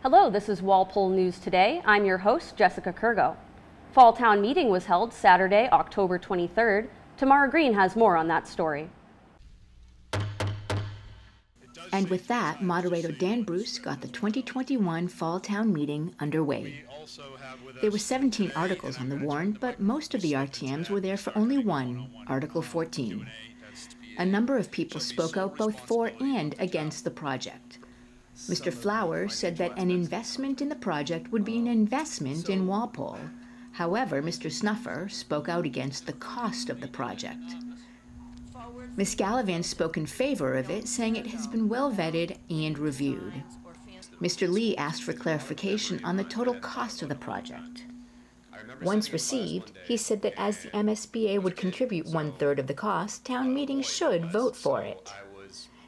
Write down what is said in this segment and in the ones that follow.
Hello, this is Walpole News Today. I'm your host, Jessica Kurgo. Fall Town Meeting was held Saturday, October 23rd. Tamara Green has more on that story. And with that, moderator Dan Bruce got the 2021 Fall Town Meeting underway. There were 17 articles on the warrant, but most of the RTMs were there for only one, Article 14. A number of people spoke out both for and against the project. Mr. Flowers said that an investment in the project would be an investment in Walpole. However, Mr. Snuffer spoke out against the cost of the project. Ms. Gallivan spoke in favor of it, saying it has been well vetted and reviewed. Mr. Lee asked for clarification on the total cost of the project. Once received, he said that as the MSBA would contribute 1/3 of the cost, town meeting should vote for it.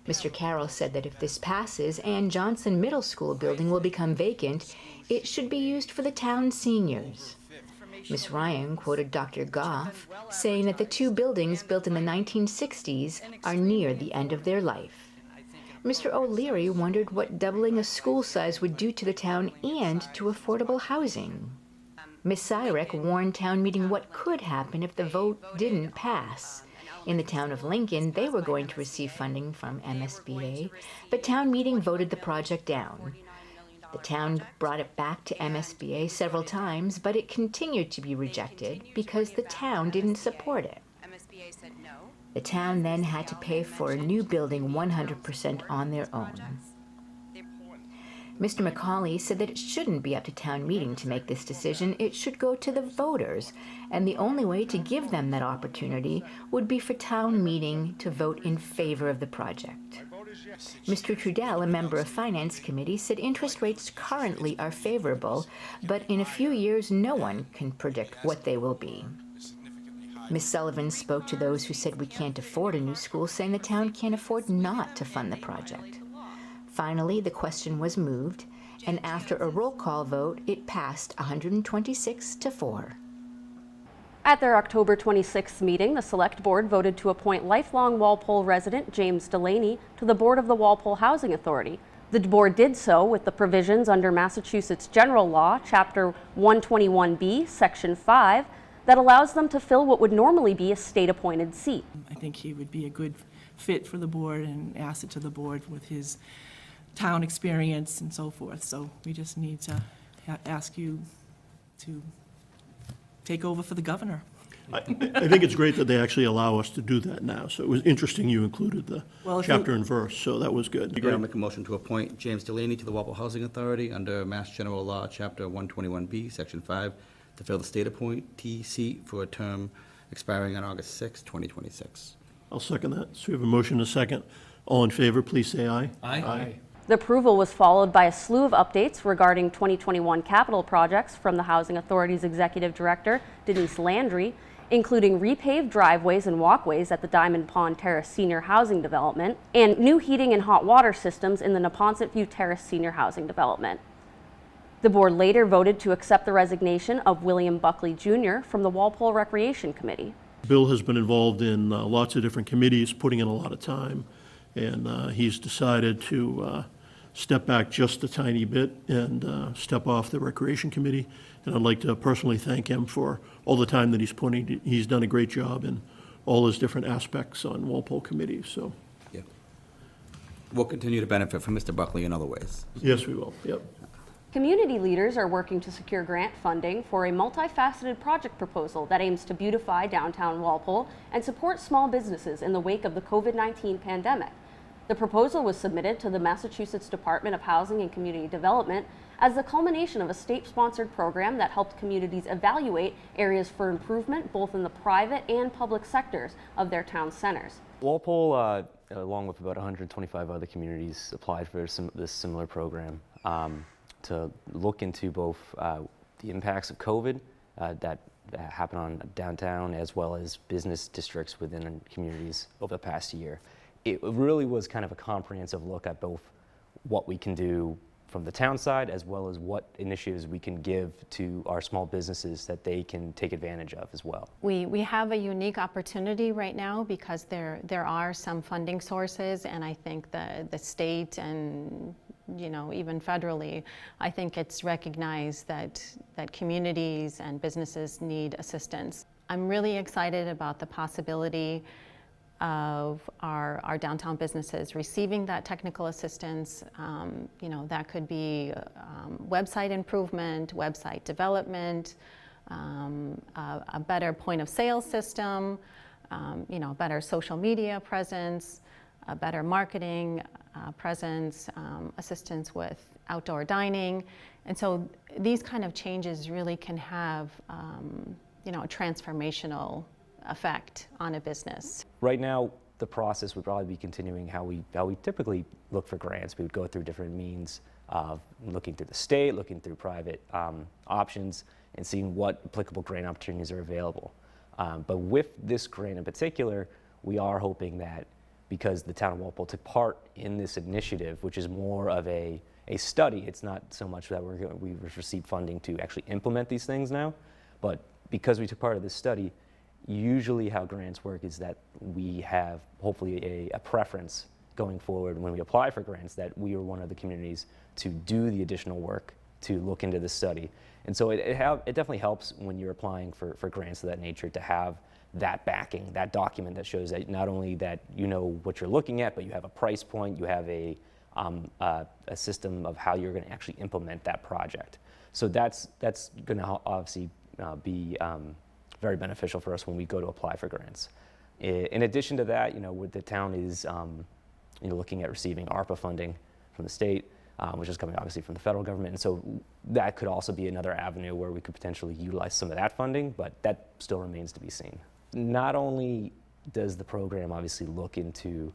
Mr. Carroll said that if this passes and Johnson Middle School building will become vacant, it should be used for the town's seniors. Ms. Ryan quoted Dr. Goff, saying that the two buildings built in the 1960s are near the end of their life. Mr. O'Leary wondered what doubling a school size would do to the town and to affordable housing. Ms. Cyrek warned town meeting what could happen if the vote didn't pass. In the town of Lincoln, they were going to receive funding from MSBA, but town meeting voted the project down. The town brought it back to MSBA several times, but it continued to be rejected because the town didn't support it. The town then had to pay for a new building 100% on their own. Mr. McCauley said that it shouldn't be up to town meeting to make this decision. It should go to the voters, and the only way to give them that opportunity would be for town meeting to vote in favor of the project. Mr. Trudell, a member of Finance Committee, said interest rates currently are favorable, but in a few years no one can predict what they will be. Ms. Sullivan spoke to those who said we can't afford a new school, saying the town can't afford not to fund the project. Finally, the question was moved, and after a roll call vote, it passed 126-4. At their October 26th meeting, the Select Board voted to appoint lifelong Walpole resident James Delaney to the board of the Walpole Housing Authority. The board did so with the provisions under Massachusetts General Law, Chapter 121B, Section 5, that allows them to fill what would normally be a state-appointed seat. I think he would be a good fit for the board and asset to the board with his town experience and so forth. So we just need to ask you to take over for the governor. I think it's great that they actually allow us to do that now. So it was interesting you included the chapter and verse, so that was good. I'll make a motion to appoint James Delaney to the Walpole Housing Authority under Mass General Law, Chapter 121B, Section 5, to fill the state appointee seat for a term expiring on August 6, 2026. I'll second that. So we have a motion and a second. All in favor, please say aye. Aye. The approval was followed by a slew of updates regarding 2021 capital projects from the Housing Authority's Executive Director, Denise Landry, including repaved driveways and walkways at the Diamond Pond Terrace Senior Housing Development and new heating and hot water systems in the Neponset View Terrace Senior Housing Development. The board later voted to accept the resignation of William Buckley Jr. from the Walpole Recreation Committee. Bill has been involved in lots of different committees, putting in a lot of time, and he's decided to step back just a tiny bit and step off the Recreation Committee. And I'd like to personally thank him for all the time that he's putting. He's done a great job in all his different aspects on Walpole committees. So, Yeah. We'll continue to benefit from Mr. Buckley in other ways. yes, we will. Yep. Community leaders are working to secure grant funding for a multifaceted project proposal that aims to beautify downtown Walpole and support small businesses in the wake of the COVID-19 pandemic. The proposal was submitted to the Massachusetts Department of Housing and Community Development as the culmination of a state-sponsored program that helped communities evaluate areas for improvement both in the private and public sectors of their town centers. Walpole, along with about 125 other communities, applied for this similar program to look into both the impacts of COVID that happen on downtown as well as business districts within communities over the past year. It really was kind of a comprehensive look at both what we can do from the town side as well as what initiatives we can give to our small businesses that they can take advantage of as well. We have a unique opportunity right now because there are some funding sources, and I think the state and even federally, I think it's recognized that communities and businesses need assistance. I'm really excited about the possibility of our downtown businesses receiving that technical assistance. That could be website improvement, website development, a better point of sale system, better social media presence, a better marketing presence, assistance with outdoor dining. And so these kind of changes really can have a transformational effect on a business. Right now, the process would probably be continuing how we typically look for grants. We would go through different means of looking through the state, looking through private options, and seeing what applicable grant opportunities are available. But with this grant in particular, we are hoping that because the town of Walpole took part in this initiative, which is more of a study, it's not so much that we've received funding to actually implement these things now, but because we took part of this study, usually how grants work is that we have hopefully a preference going forward when we apply for grants that we are one of the communities to do the additional work to look into the study. And so it definitely helps when you're applying for grants of that nature to have that backing, that document that shows that not only that you know what you're looking at, but you have a price point, you have a system of how you're going to actually implement that project. So that's going to obviously be very beneficial for us when we go to apply for grants. In addition to that, the town is looking at receiving ARPA funding from the state, which is coming obviously from the federal government, and so that could also be another avenue where we could potentially utilize some of that funding, but that still remains to be seen. Not only does the program obviously look into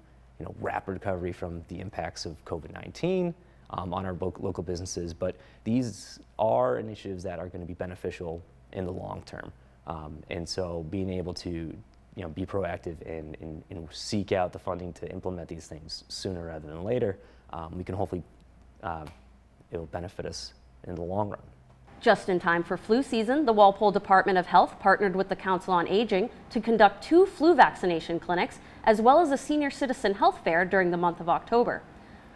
rapid recovery from the impacts of COVID-19 on our local businesses, but these are initiatives that are going to be beneficial in the long term. And so being able to be proactive and seek out the funding to implement these things sooner rather than later, we can hopefully, it will benefit us in the long run. Just in time for flu season, the Walpole Department of Health partnered with the Council on Aging to conduct 2 flu vaccination clinics, as well as a senior citizen health fair during the month of October.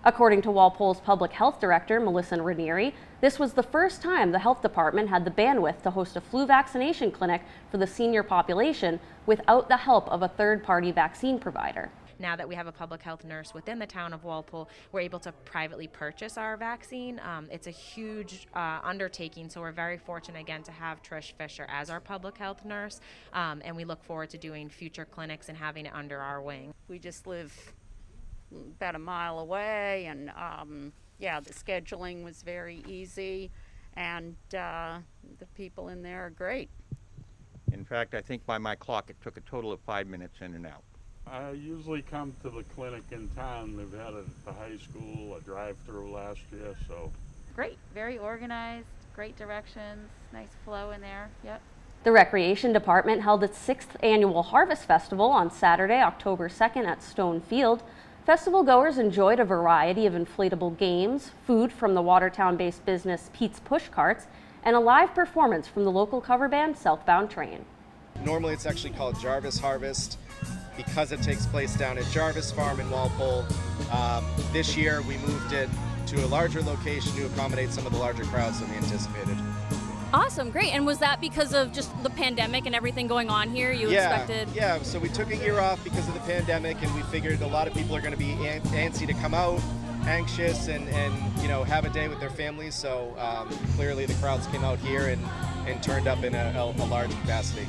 According to Walpole's Public Health Director, Melissa Ranieri, this was the first time the health department had the bandwidth to host a flu vaccination clinic for the senior population without the help of a third-party vaccine provider. Now that we have a public health nurse within the town of Walpole, we're able to privately purchase our vaccine. It's a huge undertaking, so we're very fortunate again to have Trish Fisher as our public health nurse, and we look forward to doing future clinics and having it under our wing. We just live about a mile away, and the scheduling was very easy, and the people in there are great. In fact, I think by my clock it took a total of 5 minutes in and out. I usually come to the clinic in town. They've had it at the high school, a drive-through last year, so. Great, very organized, great directions, nice flow in there, yep. The Recreation Department held its 6th annual Harvest Festival on Saturday, October 2nd at Stone Field. Festival goers enjoyed a variety of inflatable games, food from the Watertown-based business Pete's Push Carts, and a live performance from the local cover band Southbound Train. Normally it's actually called Jarvis Harvest because it takes place down at Jarvis Farm in Walpole. This year we moved it to a larger location to accommodate some of the larger crowds than we anticipated. Awesome, great. And was that because of just the pandemic and everything going on here? Expected? Yeah, so we took a year off because of the pandemic, and we figured a lot of people are going to be antsy to come out, anxious, and have a day with their families. So clearly the crowds came out here and turned up in a large capacity.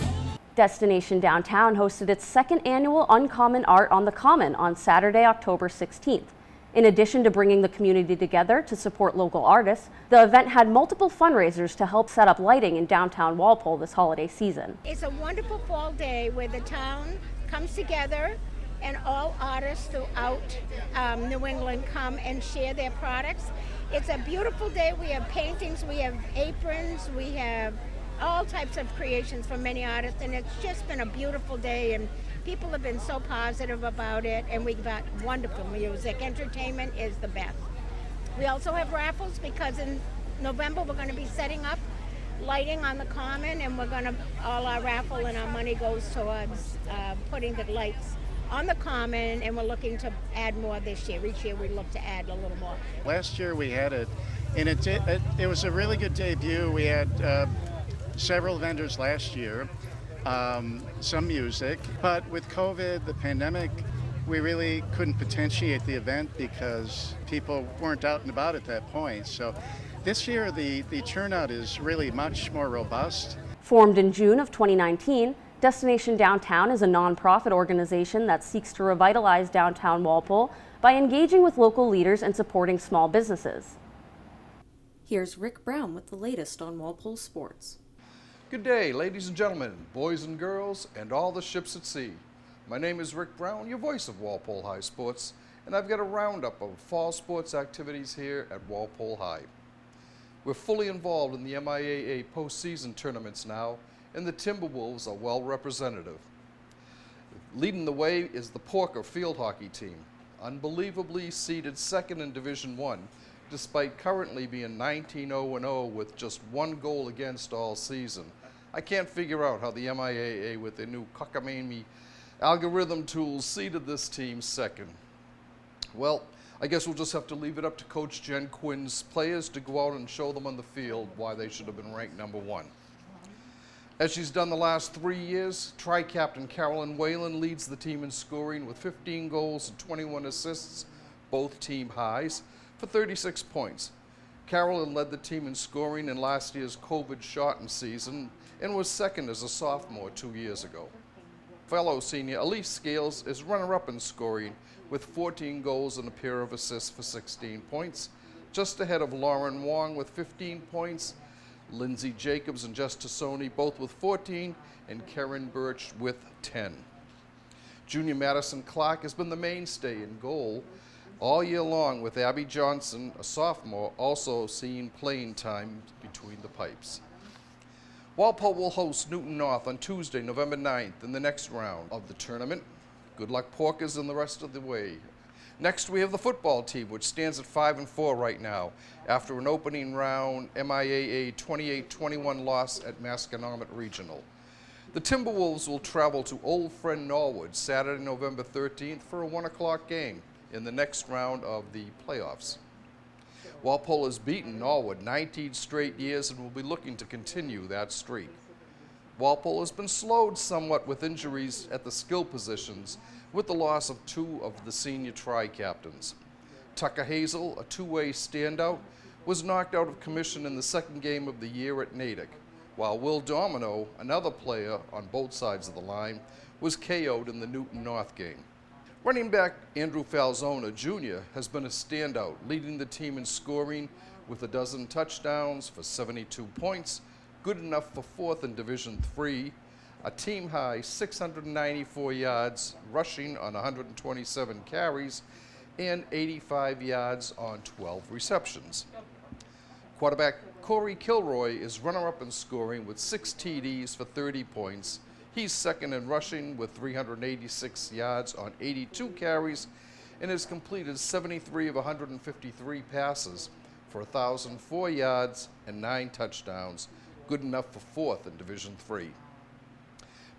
Destination Downtown hosted its 2nd annual Uncommon Art on the Common on Saturday, October 16th. In addition to bringing the community together to support local artists, the event had multiple fundraisers to help set up lighting in downtown Walpole this holiday season. It's a wonderful fall day where the town comes together and all artists throughout New England come and share their products. It's a beautiful day. We have paintings, we have aprons, we have all types of creations from many artists, and it's just been a beautiful day, and people have been so positive about it, and we've got wonderful music. Entertainment is the best. We also have raffles because in November we're going to be setting up lighting on the common, and all our raffle and our money goes towards putting the lights on the common, and we're looking to add more this year. Each year we look to add a little more. Last year we had it, and it was a really good debut. We had several vendors last year, some music, but with COVID, the pandemic, we really couldn't potentiate the event because people weren't out and about at that point. So this year the turnout is really much more robust. Formed in June of 2019, Destination Downtown is a nonprofit organization that seeks to revitalize downtown Walpole by engaging with local leaders and supporting small businesses. Here's Rick Brown with the latest on Walpole sports. Good day, ladies and gentlemen, boys and girls, and all the ships at sea. My name is Rick Brown, your voice of Walpole High Sports, and I've got a roundup of fall sports activities here at Walpole High. We're fully involved in the MIAA postseason tournaments now, and the Timberwolves are well representative. Leading the way is the Porker field hockey team, unbelievably seeded second in Division I, despite currently being 19-0-0 with just one goal against all season. I can't figure out how the MIAA with their new cockamamie algorithm tools seeded this team second. Well, I guess we'll just have to leave it up to Coach Jen Quinn's players to go out and show them on the field why they should have been ranked number one. As she's done the last 3 years, Tri-Captain Carolyn Whalen leads the team in scoring with 15 goals and 21 assists, both team highs, for 36 points. Carolyn led the team in scoring in last year's COVID-shortened season and was second as a sophomore 2 years ago. Fellow senior Elise Scales is runner-up in scoring with 14 goals and a pair of assists for 16 points, just ahead of Lauren Wong with 15 points, Lindsay Jacobs and Jess Tassoni both with 14, and Karen Birch with 10. Junior Madison Clark has been the mainstay in goal all year long, with Abby Johnson, a sophomore, also seeing playing time between the pipes. Walpole will host Newton North on Tuesday, November 9th in the next round of the tournament. Good luck, Porkers, and the rest of the way. Next, we have the football team, which stands at 5-4 right now after an opening round MIAA 28-21 loss at Masconomet Regional. The Timberwolves will travel to Old Friend Norwood Saturday, November 13th for a 1 o'clock game in the next round of the playoffs. Walpole has beaten Norwood 19 straight years and will be looking to continue that streak. Walpole has been slowed somewhat with injuries at the skill positions with the loss of 2 of the senior tri-captains. Tucker Hazel, a two-way standout, was knocked out of commission in the second game of the year at Natick, while Will Domino, another player on both sides of the line, was KO'd in the Newton North game. Running back Andrew Falzona Jr. has been a standout, leading the team in scoring with 12 touchdowns for 72 points, good enough for 4th in Division III, a team-high 694 yards rushing on 127 carries, and 85 yards on 12 receptions. Quarterback Corey Kilroy is runner-up in scoring with 6 TDs for 30 points. He's second in rushing with 386 yards on 82 carries and has completed 73 of 153 passes for 1,004 yards and 9 touchdowns, good enough for 4th in Division III.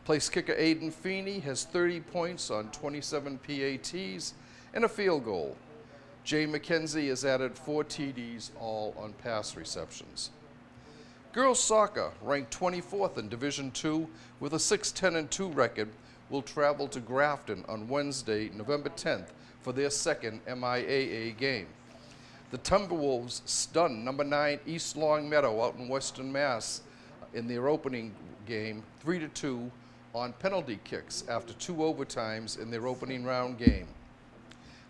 Place kicker Aiden Feeney has 30 points on 27 PATs and a field goal. Jay McKenzie has added 4 TDs, all on pass receptions. Girls soccer, ranked 24th in Division II with a 6-10-2 record, will travel to Grafton on Wednesday, November 10th for their second MIAA game. The Timberwolves stunned number 9 East Long Meadow out in Western Mass in their opening game 3-2 on penalty kicks after 2 overtimes in their opening round game.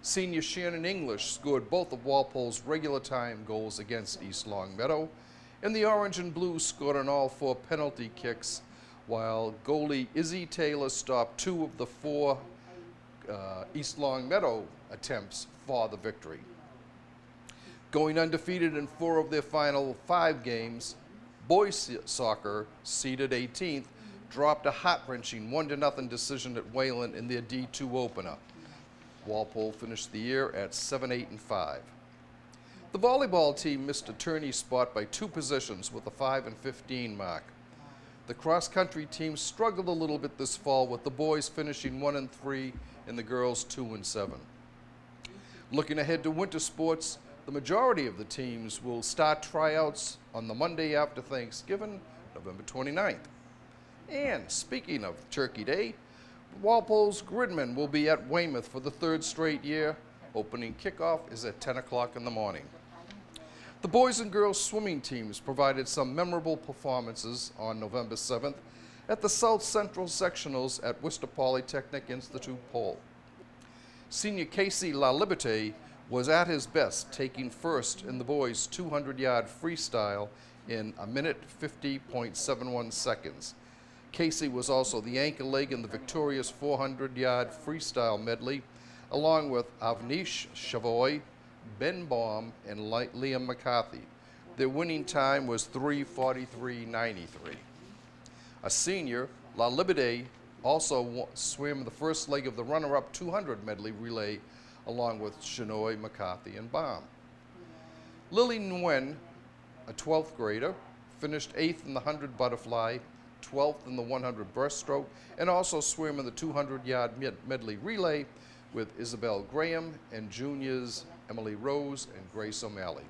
Senior Shannon English scored both of Walpole's regular time goals against East Long Meadow, and the Orange and Blue scored on all 4 penalty kicks, while goalie Izzy Taylor stopped 2 of the 4 East Long Meadow attempts for the victory. Going undefeated in 4 of their final 5 games, boys soccer, seeded 18th, dropped a heart-wrenching 1-0 decision at Wayland in their D2 opener. Walpole finished the year at 7-8-5. The volleyball team missed a tourney spot by 2 positions with a 5-15 mark. The cross-country team struggled a little bit this fall, with the boys finishing 1-3 and the girls 2-7. Looking ahead to winter sports, the majority of the teams will start tryouts on the Monday after Thanksgiving, November 29th. And speaking of Turkey Day, Walpole's Gridmen will be at Weymouth for the 3rd straight year. Opening kickoff is at 10 o'clock in the morning. The boys and girls swimming teams provided some memorable performances on November 7th at the South Central Sectionals at Worcester Polytechnic Institute Pole. Senior Casey La Liberté was at his best, taking first in the boys' 200-yard freestyle in 1:50.71 seconds. Casey was also the anchor leg in the victorious 400-yard freestyle medley, along with Avnish Chavoy, Ben Baum, and Liam McCarthy. Their winning time was 3:43.93. A senior, La Liberté, also swam the first leg of the runner-up 200 medley relay, along with Shanoy, McCarthy, and Baum. Lily Nguyen, a 12th grader, finished 8th in the 100 butterfly, 12th in the 100 breaststroke, and also swam in the 200-yard medley relay with Isabel Graham and juniors Emily Rose and Grace O'Malley.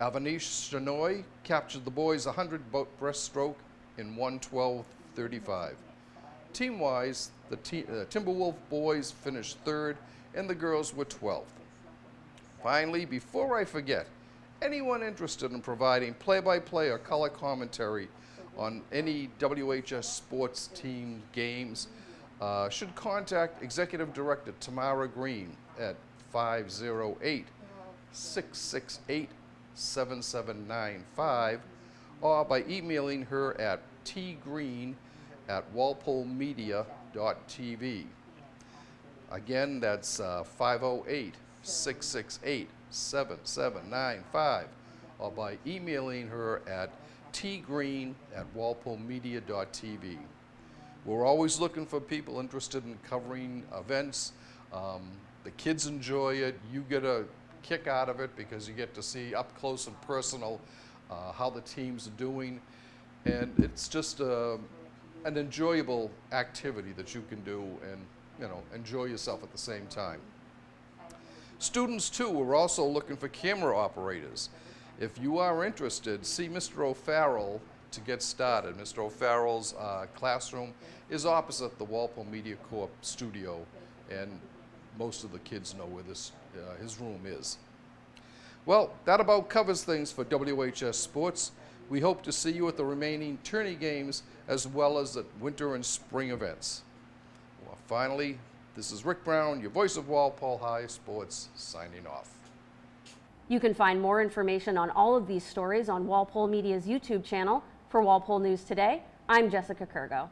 Avanish Shanoy captured the boys' 100 breaststroke in 1:12.35. Team-wise, the Timberwolf boys finished 3rd and the girls were 12th. Finally, before I forget, anyone interested in providing play-by-play or color commentary on any WHS sports team games should contact Executive Director Tamara Green at 508-668-7795 or by emailing her at tgreen@walpolemedia.tv. Again, that's 508-668-7795 or by emailing her at tgreen@walpolemedia.tv. We're always looking for people interested in covering events. The kids enjoy it. You get a kick out of it because you get to see up close and personal how the teams are doing. And it's just an enjoyable activity that you can do and, enjoy yourself at the same time. Students, too, are also looking for camera operators. If you are interested, see Mr. O'Farrell to get started. Mr. O'Farrell's classroom is opposite the Walpole Media Corp studio, and most of the kids know where his room is. Well, that about covers things for WHS Sports. We hope to see you at the remaining tourney games as well as at winter and spring events. Well, finally, this is Rick Brown, your voice of Walpole High Sports, signing off. You can find more information on all of these stories on Walpole Media's YouTube channel. For Walpole News Today, I'm Jessica Kurgo.